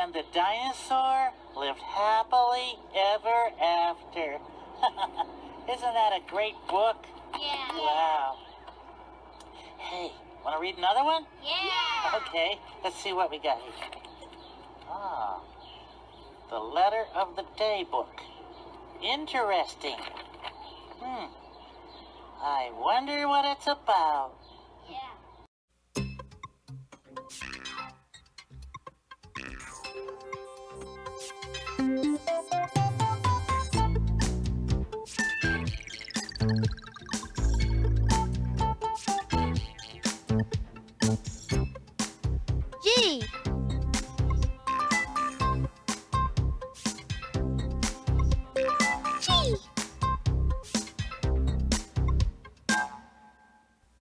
And the dinosaur lived happily ever after. Isn't that a great book? Yeah. Wow. Hey, want to read another one? Yeah. Okay, let's see what we got here. Ah, the letter of the day book. Interesting. I wonder what it's about. Yeah. Gee,